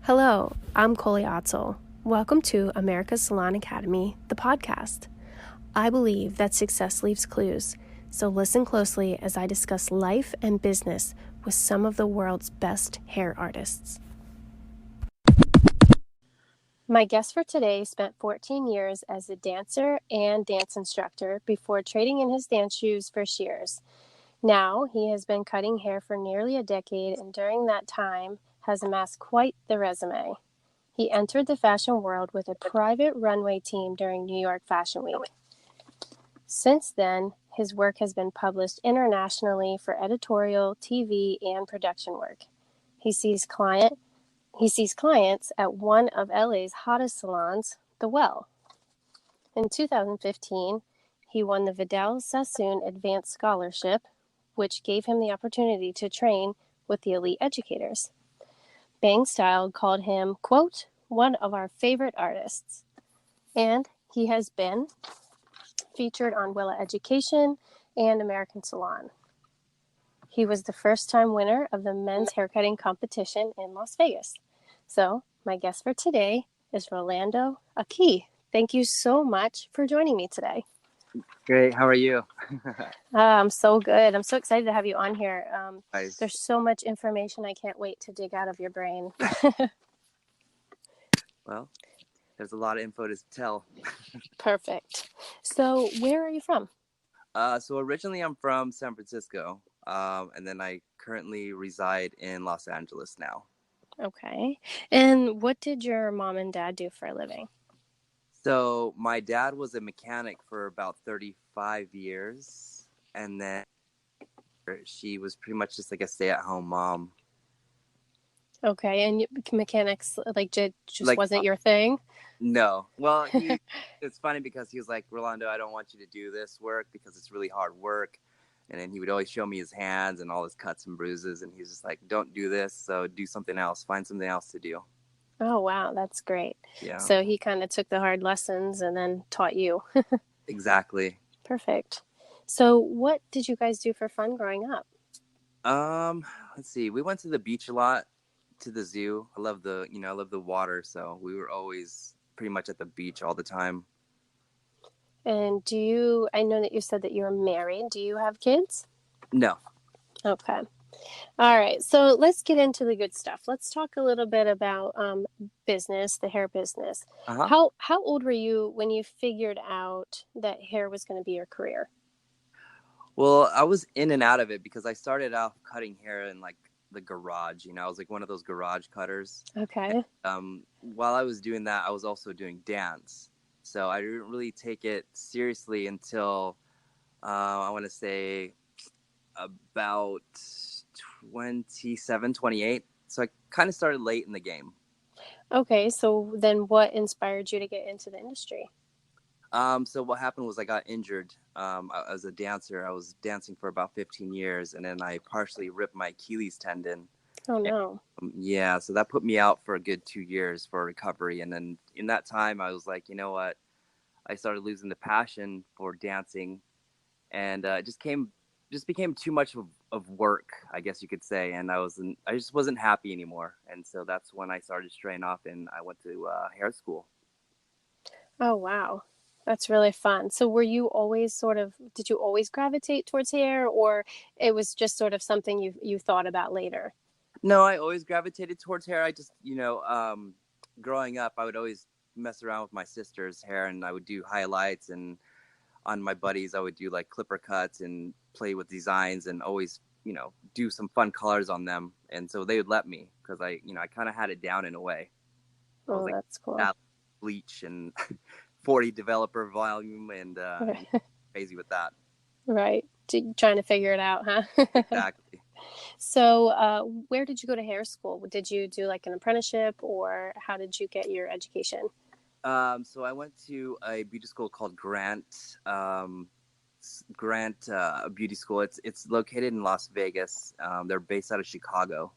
Hello, I'm Colie Otzel. Welcome to America's Salon Academy, the podcast. I believe that success leaves clues, so listen closely as I discuss life and business with some of the world's best hair artists. My guest for today spent 14 years as a dancer and dance instructor before trading in his dance shoes for shears. Now, he has been cutting hair for nearly a decade, and during that time has amassed quite the resume. He entered the fashion world with a private runway team during New York Fashion Week. Since then, his work has been published internationally for editorial, TV, and production work. He sees clients at one of LA's hottest salons, The Well. In 2015, he won the Vidal Sassoon Advanced Scholarship, which gave him the opportunity to train with the elite educators. Bang Style called him, quote, one of our favorite artists. And he has been featured on Willa Education and American Salon. He was the first-time winner of the men's haircutting competition in Las Vegas. So, my guest for today is Rolando Aqui. Thank you so much for joining me today. Great. How are you? I'm so good. I'm so excited to have you on here. Nice. There's so much information I can't wait to dig out of your brain. Well, there's a lot of info to tell. Perfect. So where are you from? So originally I'm from San Francisco, and then I currently reside in Los Angeles now. Okay. And what did your mom and dad do for a living? So my dad was a mechanic for about 35 years, and then she was pretty much just like a stay-at-home mom. Okay, and mechanics just Like, wasn't your thing? No. Well, it's funny because he was like, Rolando, I don't want you to do this work because it's really hard work. And then he would always show me his hands and all his cuts and bruises. And he's just like, don't do this. So do something else. Find something else to do. Oh, wow. That's great. Yeah. So he kind of took the hard lessons and then taught you. Exactly. Perfect. So what did you guys do for fun growing up? Let's see. We went to the beach a lot, to the zoo. I love the water. So we were always pretty much at the beach all the time. And I know that you said that you're married. Do you have kids? No. Okay. All right. So let's get into the good stuff. Let's talk a little bit about business, the hair business. Uh-huh. How old were you when you figured out that hair was going to be your career? Well, I was in and out of it because I started off cutting hair in like the garage. I was like one of those garage cutters. Okay. And, while I was doing that, I was also doing dance. So I didn't really take it seriously until I want to say about 27, 28. So I kind of started late in the game. Okay. So then what inspired you to get into the industry? So what happened was I got injured as a dancer. I was dancing for about 15 years, and then I partially ripped my Achilles tendon. Oh, no. Yeah, so that put me out for a good 2 years for recovery. And then in that time, I was like, you know what? I started losing the passion for dancing, and it just became too much of work, I guess you could say. And I just wasn't happy anymore. And so that's when I started straying off, and I went to hair school. Oh, wow. That's really fun. So did you always gravitate towards hair, or it was just sort of something you thought about later? No, I always gravitated towards hair. I just, growing up, I would always mess around with my sister's hair, and I would do highlights, and on my buddies, I would do like clipper cuts and play with designs and always, do some fun colors on them. And so they would let me because I kind of had it down in a way. I was Oh, like, that's cool. bleach and 40 developer volume and crazy with that. Right. Trying to figure it out, huh? Exactly. So where did you go to hair school? Did you do like an apprenticeship, or how did you get your education? So I went to a beauty school called Grant Beauty School. It's located in Las Vegas. They're based out of Chicago.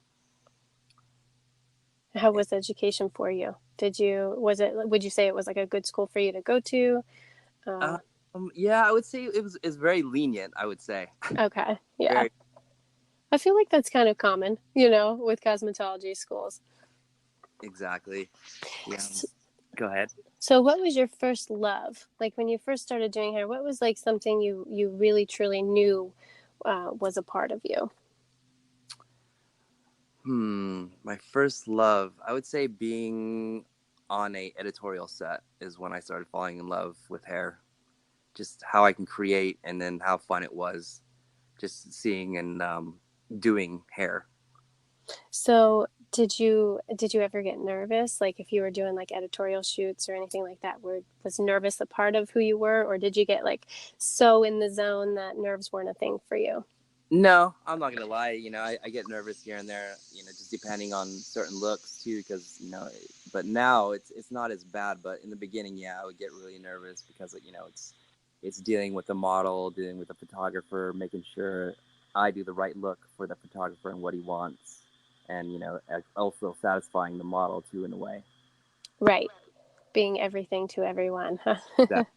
How was education for you? Would you say it was like a good school for you to go to? Yeah, I would say it's very lenient, I would say. Okay. Yeah. I feel like that's kind of common, with cosmetology schools. Exactly. Yeah. Go ahead. So what was your first love? Like when you first started doing hair, what was like something you really truly knew was a part of you? My first love, I would say being on a editorial set is when I started falling in love with hair. Just how I can create and then how fun it was just seeing and doing hair. So did you ever get nervous? Like if you were doing like editorial shoots or anything like that, was nervous a part of who you were, or did you get like so in the zone that nerves weren't a thing for you? No, I'm not gonna lie. I get nervous here and there. Just depending on certain looks too, because But now it's not as bad. But in the beginning, yeah, I would get really nervous because it's dealing with the model, dealing with the photographer, making sure I do the right look for the photographer and what he wants, and also satisfying the model too in a way. Right. Being everything to everyone. Huh? That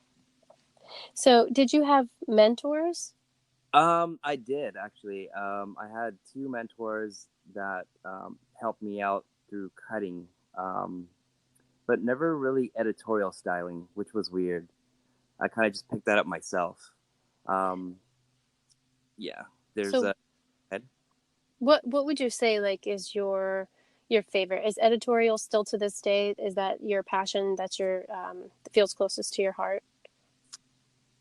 So did you have mentors? I did actually. I had two mentors that helped me out through cutting. Um, but never really editorial styling, which was weird. I kind of just picked that up myself. Um, yeah, there's So a what would you say like is your favorite? Is editorial still to this day? Is that your passion? That's your that feels closest to your heart?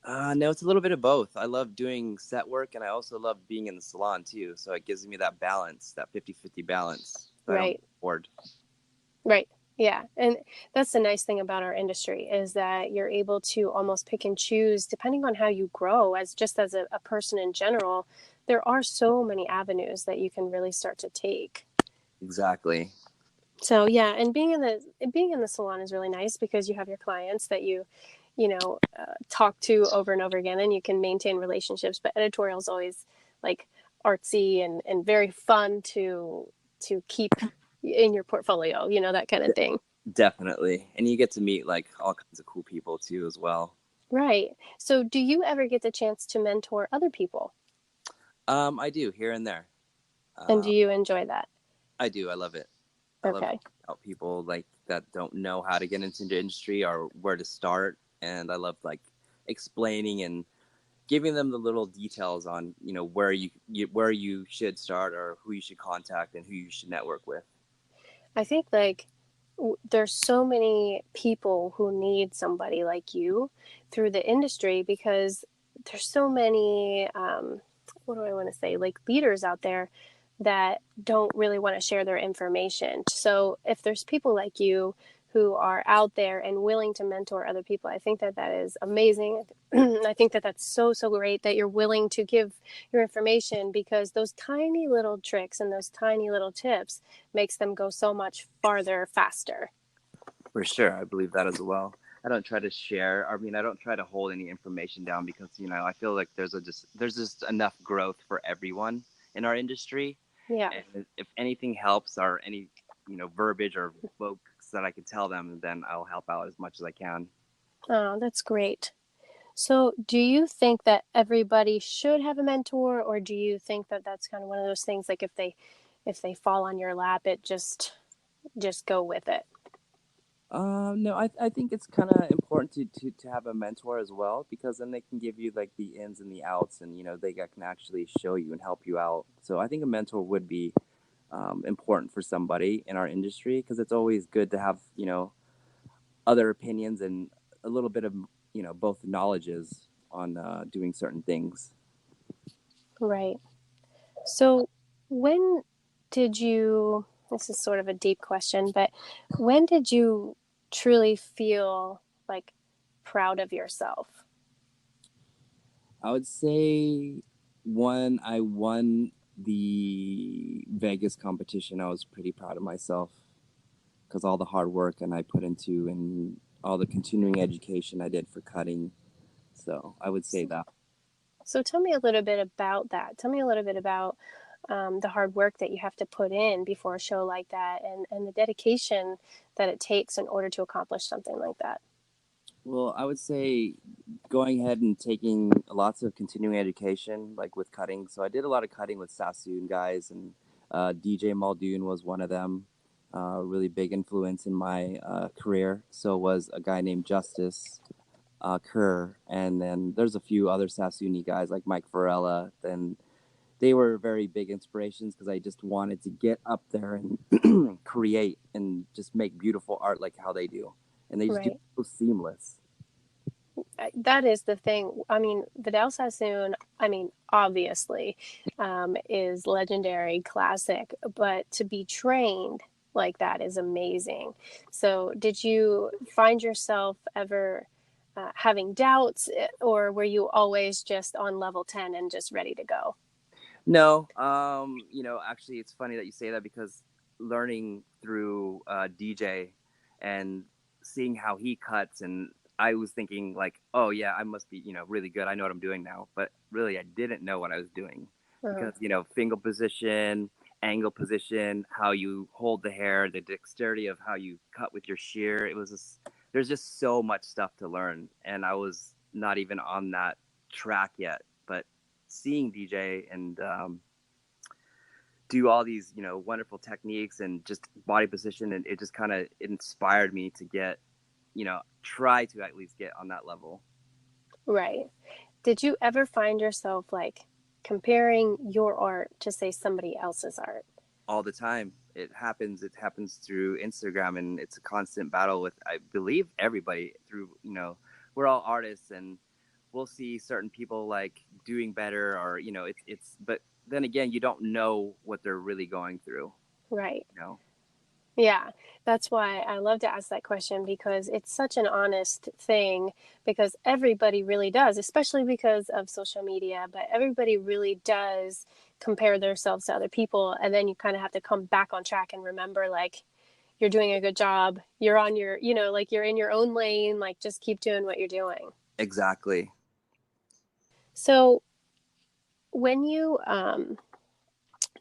no, it's a little bit of both. I love doing set work and I also love being in the salon too. So it gives me that balance, that 50-50 balance. So I don't Right. get bored. Right. Yeah. And that's the nice thing about our industry is that you're able to almost pick and choose depending on how you grow as just as a person in general. There are so many avenues that you can really start to take. Exactly. So yeah, and being in the salon is really nice because you have your clients that talk to over and over again, and you can maintain relationships. But editorial is always like artsy and very fun to keep in your portfolio, that kind of thing. Definitely. And you get to meet like all kinds of cool people too as well. Right. So do you ever get the chance to mentor other people? I do here and there. And do Uh, you enjoy that? I do. I love it. I love Okay. help people like that don't know how to get into the industry or where to start, and I love like explaining and giving them the little details on where you should start or who you should contact and who you should network with. I think like there's so many people who need somebody like you through the industry because there's so many what do I want to say, like leaders out there that don't really want to share their information. So if there's people like you who are out there and willing to mentor other people, I think that that is amazing. I think that that's so great that you're willing to give your information because those tiny little tricks and those tiny little tips makes them go so much farther faster. For sure, I believe that as well. I don't try to share. I mean, I don't try to hold any information down because I feel like there's just enough growth for everyone in our industry. Yeah. And if anything helps or any verbiage or books that I can tell them, then I'll help out as much as I can. Oh, that's great. So, do you think that everybody should have a mentor, or do you think that that's kind of one of those things like if they fall on your lap, it just go with it? No, I think it's kind of important to have a mentor as well because then they can give you like the ins and the outs and they can actually show you and help you out. So I think a mentor would be important for somebody in our industry because it's always good to have other opinions and a little bit of both knowledges on doing certain things. Right. So, when did you, this is sort of a deep question, but when did you truly feel like proud of yourself? I would say when I won the Vegas competition, I was pretty proud of myself because all the hard work and I put into and all the continuing education I did for cutting. So I would say that. So, tell me a little bit about that. Tell me a little bit about the hard work that you have to put in before a show like that and the dedication that it takes in order to accomplish something like that. Well, I would say going ahead and taking lots of continuing education, like with cutting. So I did a lot of cutting with Sassoon guys, and DJ Muldoon was one of them. really big influence in my career. So was a guy named Justice Kerr, and then there's a few other Sassoon guys like Mike Varela. Then they were very big inspirations because I just wanted to get up there and create and just make beautiful art like how they do, and they just do Right. it so seamless. That is the thing. I mean, Vidal Sassoon, I mean, obviously, is legendary, classic, but to be trained like that is amazing. So, did you find yourself ever having doubts, or were you always just on level 10 and just ready to go? No, actually, it's funny that you say that because learning through DJ and seeing how he cuts, and I was thinking like, oh yeah, I must be, really good. I know what I'm doing now, but really, I didn't know what I was doing Uh-huh. because finger position, angle position, how you hold the hair, the dexterity of how you cut with your shear. There's just so much stuff to learn, and I was not even on that track yet, but seeing DJ and do all these wonderful techniques and just body position, and it just kind of inspired me to get try to at least get on that level. Right. Did you ever find yourself like comparing your art to, say, somebody else's art? All the time it happens through Instagram, and it's a constant battle with, I believe, everybody. Through we're all artists, and we'll see certain people like doing better, or it's but then again, you don't know what they're really going through. Right. you know Yeah, that's why I love to ask that question, because it's such an honest thing, because everybody really does, especially because of social media, but everybody really does compare themselves to other people. And then you kind of have to come back on track and remember, like, you're doing a good job. You're on your, like, you're in your own lane, like, just keep doing what you're doing. exactly. So when you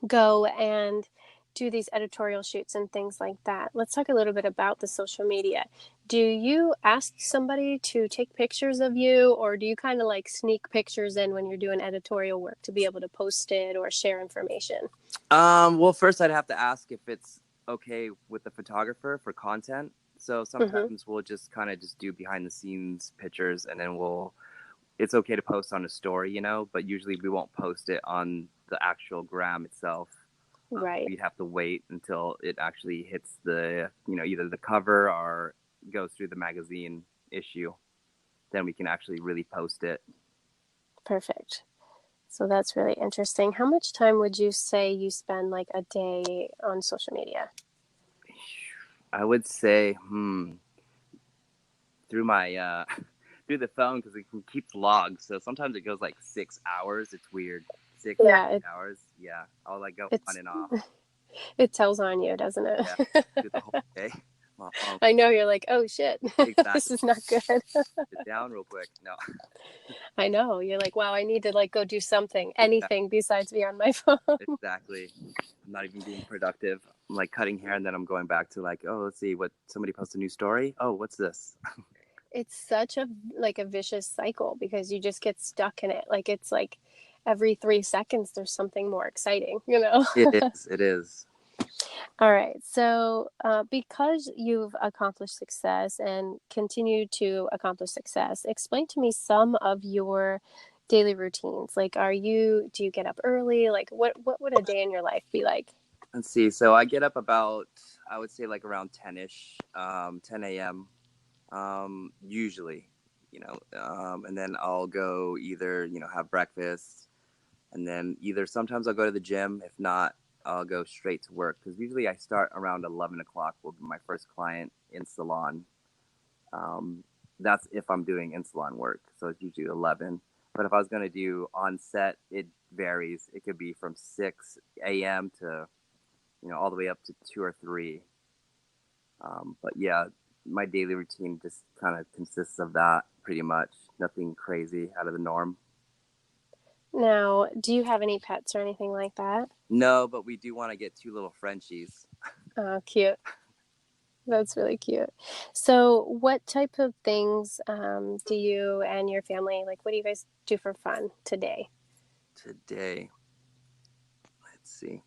go and do these editorial shoots and things like that, let's talk a little bit about the social media. Do you ask somebody to take pictures of you, or do you kind of like sneak pictures in when you're doing editorial work to be able to post it or share information? Well, first I'd have to ask if it's okay with the photographer for content. So Mm-hmm. sometimes we'll just kind of just do behind the scenes pictures, and then it's okay to post on a story, but usually we won't post it on the actual gram itself. Right. We'd have to wait until it actually hits the, either the cover or goes through the magazine issue. Then we can actually really post it. Perfect. So that's really interesting. How much time would you say you spend like a day on social media? I would say, through my through the phone, because it keeps logs. So sometimes it goes like 6 hours. It's weird. Six Yeah, hours. Yeah, I'll like go on it's and off. it tells on you, doesn't it? Yeah, through the whole day. I know, you're like, oh shit, this Exactly. is not good. Sit down real quick. No. I know. You're like, wow, I need to like go do something, anything besides be on my phone. Exactly. I'm not even being productive. I'm like cutting hair, and then I'm going back to like, oh, let's see what somebody posts a new story. Oh, what's this? It's such a vicious cycle, because you just get stuck in it. Like, it's like every 3 seconds there's something more exciting. It is. It is. All right. So, because you've accomplished success and continue to accomplish success, explain to me some of your daily routines. Like, do you get up early? Like, what would a day in your life be like? Let's see. So I get up about, I would say like around 10ish, 10 a.m. Usually, and then I'll go either have breakfast, and then either sometimes I'll go to the gym. If not, I'll go straight to work, because usually I start around 11 o'clock. Will be my first client in Salon. Um, that's if I'm doing in salon work, so it's usually 11. But if I was going to do on set, it varies. It could be from 6 a.m. to all the way up to 2 or 3. But yeah, my daily routine just kind of consists of that pretty much. Nothing crazy out of the norm. Now, do you have any pets or anything like that? No, but we do want to get 2 little Frenchies. Oh, cute. That's really cute. So, what type of things do you and your family, like, what do you guys do for fun today? Today, let's see.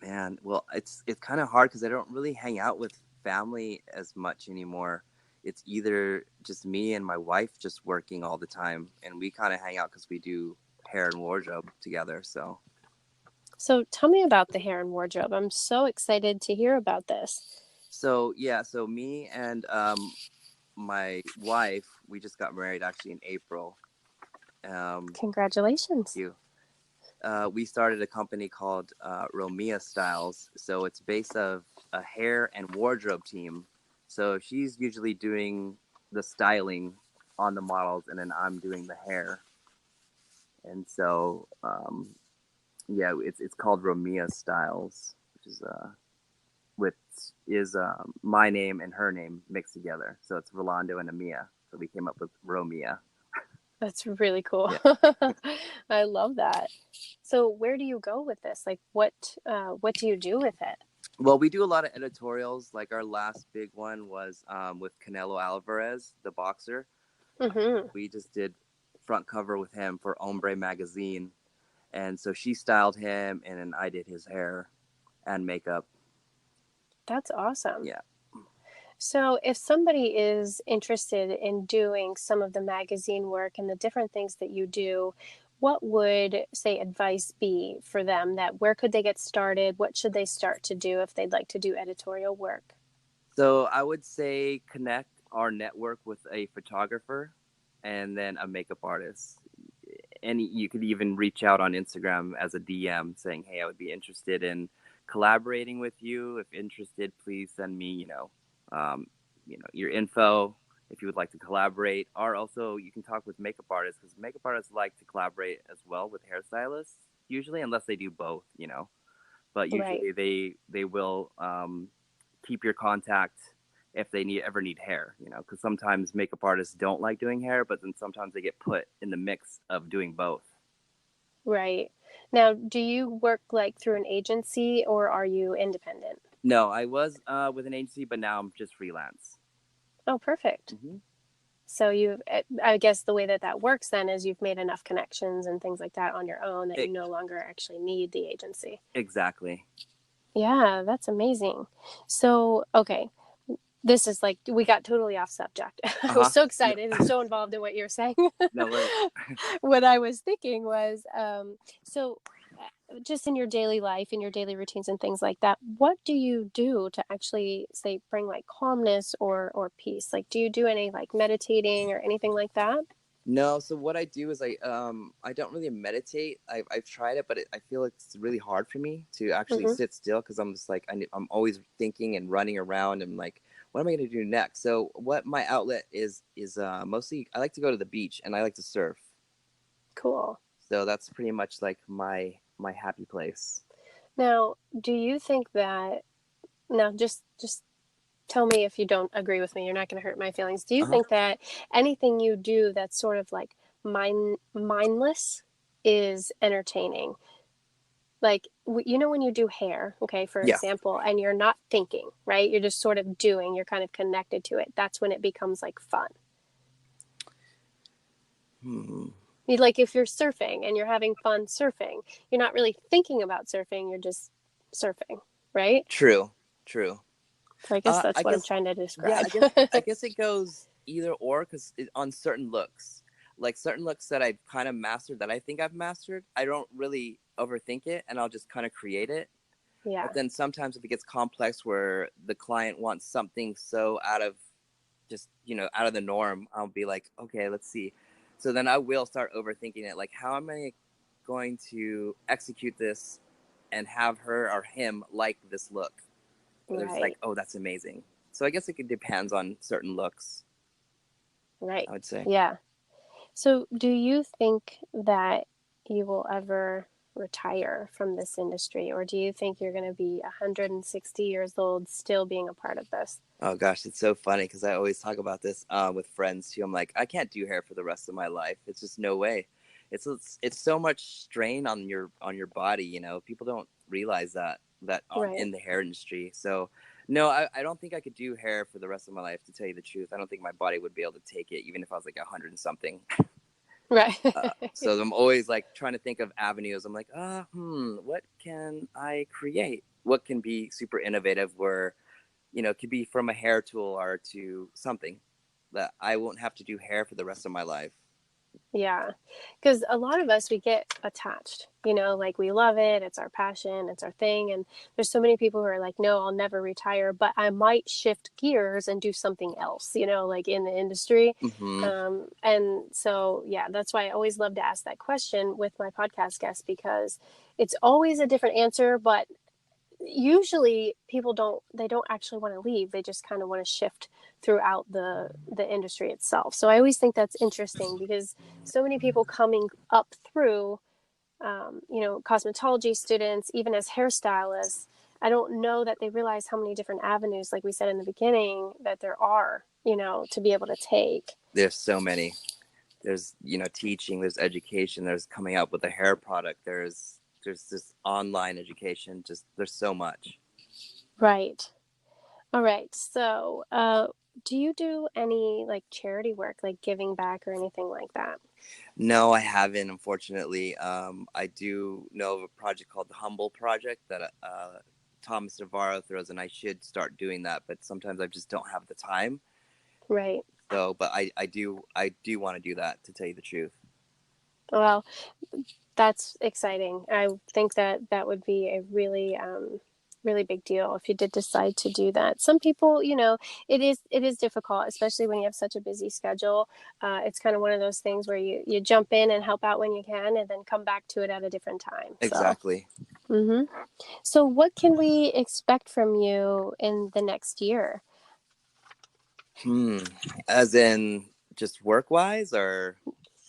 Man, well, it's kind of hard because I don't really hang out with family as much anymore. It's either just me and my wife just working all the time, and we kind of hang out because we do hair and wardrobe together. So tell me about the hair and wardrobe. I'm so excited to hear about this. So yeah, so me and my wife, we just got married actually in April. Congratulations. You We started a company called Romia Styles. So it's based of a hair and wardrobe team. So she's usually doing the styling on the models, and then I'm doing the hair. And so yeah, it's called Romia Styles, which is with is my name and her name mixed together. So it's Rolando and Amia. So we came up with Romia. That's really cool. Yeah. I love that. So where do you go with this? Like what do you do with it? Well, we do a lot of editorials. Like our last big one was with Canelo Alvarez, the boxer. Mm-hmm. We just did front cover with him for Hombre magazine, and so she styled him, and then I did his hair and makeup. That's awesome. Yeah. So if somebody is interested in doing some of the magazine work and the different things that you do, what would, say, advice be for them? That where could they get started? What should they start to do if they'd like to do editorial work? So I would say connect our network with a photographer and then a makeup artist. And you could even reach out on Instagram as a DM saying, "Hey, I would be interested in collaborating with you. If interested, please send me, your info if you would like to collaborate." Or also, you can talk with makeup artists because makeup artists like to collaborate as well with hairstylists usually, unless they do both, But Right. usually they will keep your contact if they ever need hair, because sometimes makeup artists don't like doing hair, but then sometimes they get put in the mix of doing both. Right. Now, do you work like through an agency or are you independent? No, I was with an agency, but now I'm just freelance. Oh, perfect. Hmm. So I guess the way that that works then is you've made enough connections and things like that on your own that you no longer actually need the agency. Exactly. Yeah, that's amazing. So, okay, this is like we got totally off subject. I was Uh-huh. so No, excited and so involved in what you're saying. no worries. What I was thinking was, just in your daily life, in your daily routines and things like that, what do you do to actually say bring like calmness or peace? Like, do you do any like meditating or anything like that? No, so what I do is I don't really meditate. I've tried it, but I feel it's really hard for me to actually Mm-hmm. sit still because I'm just like I'm always thinking and running around and like what am I going to do next? So what my outlet is mostly I like to go to the beach and I like to surf. Cool. So that's pretty much like my happy place. Now, do you think that now just tell me if you don't agree with me. You're not going to hurt my feelings. Do you Uh-huh. think that anything you do that's sort of like mindless is entertaining? Like, when you do hair, okay, for Yeah. example, and you're not thinking, right? You're just sort of doing, you're kind of connected to it. That's when it becomes like fun. Hmm. Like if you're surfing and you're having fun surfing, you're not really thinking about surfing, you're just surfing, right? True. True. So I guess I that's what I'm guess trying to yeah, describe. I guess it goes either or because on certain looks, like certain looks that I've kind of mastered that I think I've mastered, I don't really overthink it and I'll just kind of create it. Yeah, But then sometimes if it gets complex where the client wants something so out of just out of the norm, I'll be like, okay, let's see. So then I will start overthinking it, like how am I going to execute this and have her or him like this look? There's like, right, oh, that's amazing. So I guess it depends on certain looks, right. I would say. Yeah. So, do you think that you will ever retire from this industry, or do you think you're going to be 160 years old still being a part of this? Oh gosh, it's so funny because I always talk about this with friends too. I'm like, I can't do hair for the rest of my life. It's just no way. It's so much strain on your body. People don't realize that Right. in the hair industry. So no, I don't think I could do hair for the rest of my life. To tell you the truth, I don't think my body would be able to take it, even if I was like 100 and something. Right. So I'm always like trying to think of avenues. I'm like, what can I create? what can be super innovative where, it could be from a hair tool or to something that I won't have to do hair for the rest of my life. Yeah, because a lot of us, we get attached, like we love it. It's our passion. It's our thing. And there's so many people who are like, no, I'll never retire, but I might shift gears and do something else, like in the industry. Mm-hmm. And so, yeah, that's why I always love to ask that question with my podcast guests, because it's always a different answer, but usually people don't actually want to leave. They just kind of want to shift throughout the industry itself. So I always think that's interesting, because so many people coming up through cosmetology students, even as hairstylists, I don't know that they realize how many different avenues, like we said in the beginning, that there are, to be able to take. There's so many. There's teaching, there's education, there's coming out with a hair product, there's this online education, just there's so much. Right. All right. So do you do any like charity work, like giving back or anything like that? No, I haven't, unfortunately. I do know of a project called the Humble Project that Thomas Navarro throws, and I should start doing that, but sometimes I just don't have the time. Right. So, but I do want to do that, to tell you the truth. Well, that's exciting. I think that would be a really, really big deal if you did decide to do that. Some people, it is difficult, especially when you have such a busy schedule. It's kind of one of those things where you jump in and help out when you can, and then come back to it at a different time. Exactly. So, so what can we expect from you in the next year? As in just work-wise, or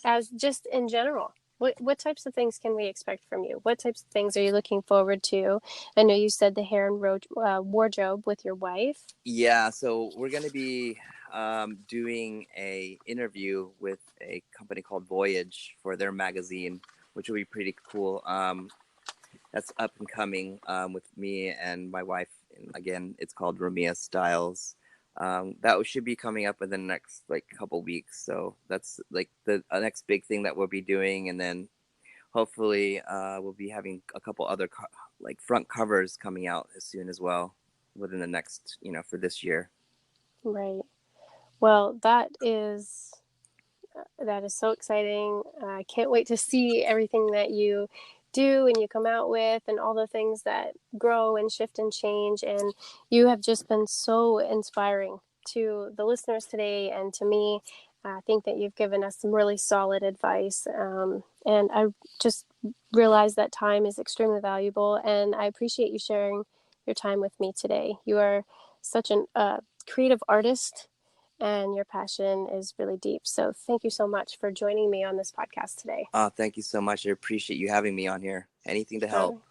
as just in general? What types of things can we expect from you? What types of things are you looking forward to? I know you said the hair and wardrobe with your wife. Yeah, so we're going to be doing a interview with a company called Voyage for their magazine, which will be pretty cool. That's up and coming with me and my wife. And again, it's called Ramia Styles. That should be coming up in the next couple weeks. So that's the next big thing that we'll be doing, and then hopefully we'll be having a couple other front covers coming out as soon as well within the next for this year. Right. Well, that is so exciting. I can't wait to see everything that you do and you come out with, and all the things that grow and shift and change. And you have just been so inspiring to the listeners today and to me. I think that you've given us some really solid advice. And I just realized that time is extremely valuable, and I appreciate you sharing your time with me today. You are such a creative artist, and your passion is really deep. So thank you so much for joining me on this podcast today. Thank you so much. I appreciate you having me on here. Anything to help.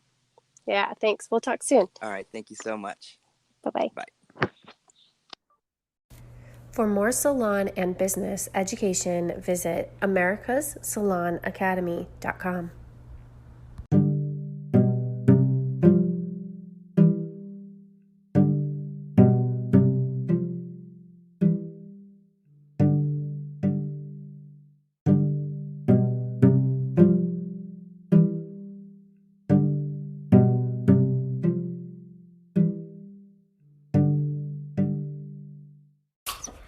Yeah, thanks. We'll talk soon. All right. Thank you so much. Bye-bye. Bye. For more salon and business education, visit americassalonacademy.com.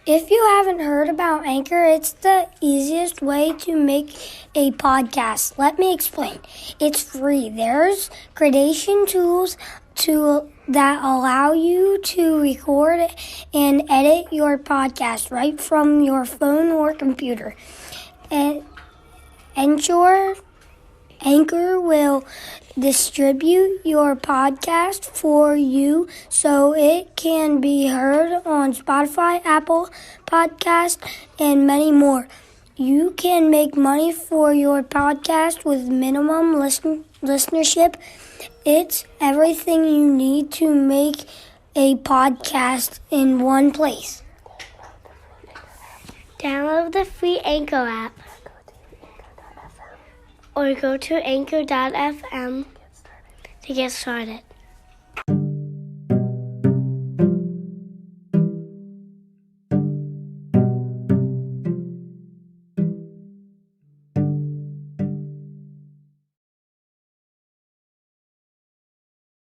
If you haven't heard about Anchor, it's the easiest way to make a podcast. Let me explain. It's free. There's gradation tools that allow you to record and edit your podcast right from your phone or computer. And Anchor will distribute your podcast for you so it can be heard on Spotify, Apple Podcasts, and many more. You can make money for your podcast with minimum listenership. It's everything you need to make a podcast in one place. Download the free Anchor app or go to anchor.fm to get started.